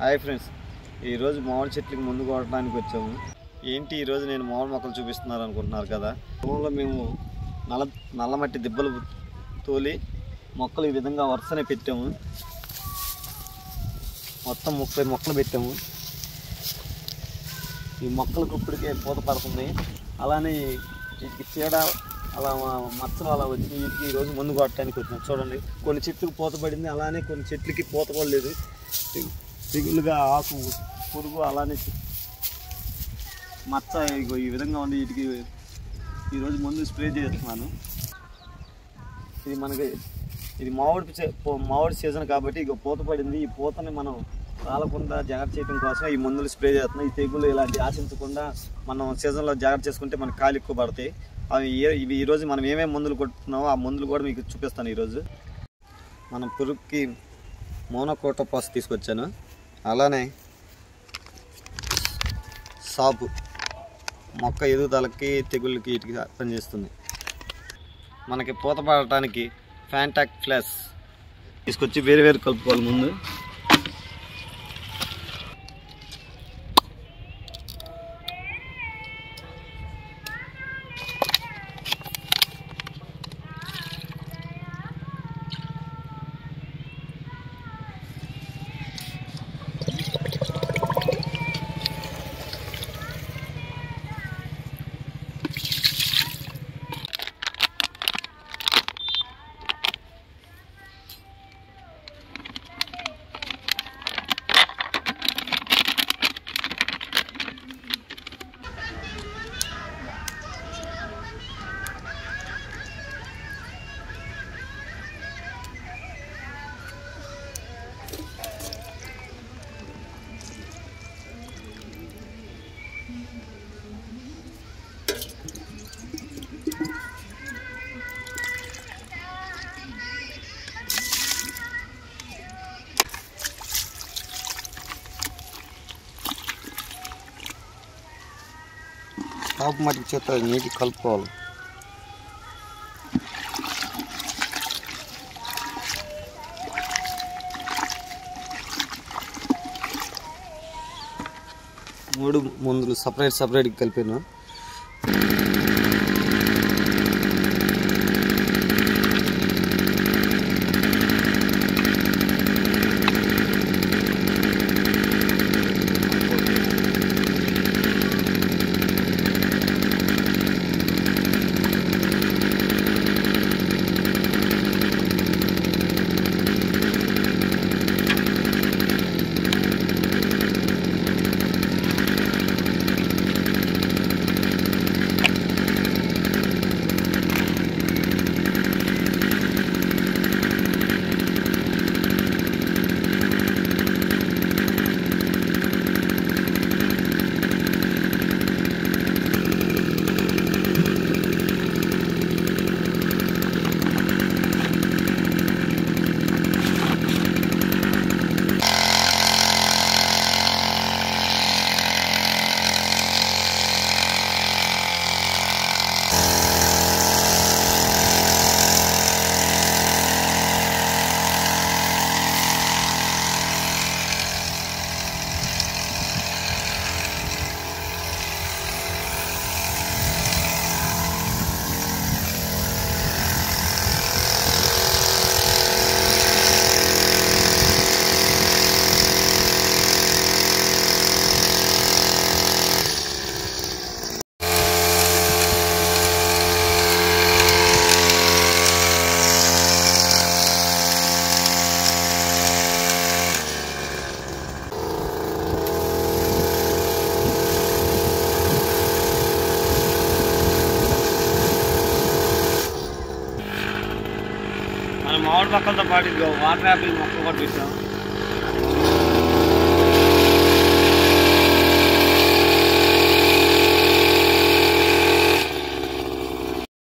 Hi friends, ఈరోజు మామిడి చెట్లకి ముందు కొట్టడానికి వచ్చాము. ఏంటి ఈరోజు నేను మామిడి మొక్కలు చూపిస్తున్నారు అనుకుంటున్నారు కదా. పొలంలో మేము నల్ల మట్టి దిబ్బలు తోలి మొక్కలు ఈ విధంగా వరుసనే పెట్టాము. మొత్తం 30 మొక్కలు పెట్టాము. ఈ మొక్కలకు ఇప్పటికే పూత పడుతుంది. అలానే వీటికి చీడ అలా మచ్చలు అలా వచ్చి వీటికి ఈరోజు ముందు కొట్టడానికి వచ్చినాం. చూడండి, కొన్ని చెట్లకు పూత పడింది, అలానే కొన్ని చెట్లకి పూత పడలేదు. తెగులుగా ఆకు పురుగు అలానే మచ్చ ఈ విధంగా ఉంది. వీటికి ఈరోజు ముందు స్ప్రే చేస్తున్నాను. ఇది మామిడి సీజన్ కాబట్టి ఇక పూత పడింది. ఈ పూతని మనం రాలకుండా జాగ్రత్త చేయడం కోసం ఈ మందులు స్ప్రే చేస్తున్నాం. ఈ తెగులు ఇలాంటి ఆశించకుండా మనం సీజన్లో జాగ్రత్త చేసుకుంటే మనకి కాయలు ఎక్కువ పడతాయి. ఇవి ఈరోజు మనం ఏమేమి మందులు కొట్టున్నామో ఆ మందులు కూడా మీకు చూపిస్తాను. ఈరోజు మనం పురుగుకి మోనోక్రోటోఫాస్ తీసుకొచ్చాను. అలానే సాపు మొక్క ఎదుగుదలకి తెగుళ్ళకి వీటికి పనిచేస్తుంది. మనకి పూత పడటానికి ఫ్యాంటాక్ ప్లస్ తీసుకొచ్చి వేరు కలుపుకోవాలి. ముందు సాపు మట్టికి చేత నీటి కలుపుకోవాలి. మూడు మందులు సపరేట్గా కలిపాను. మామిడి మొక్కలతో పాటు వాటర్ యాపిల్ మొక్కలు కూడా పెట్టాం.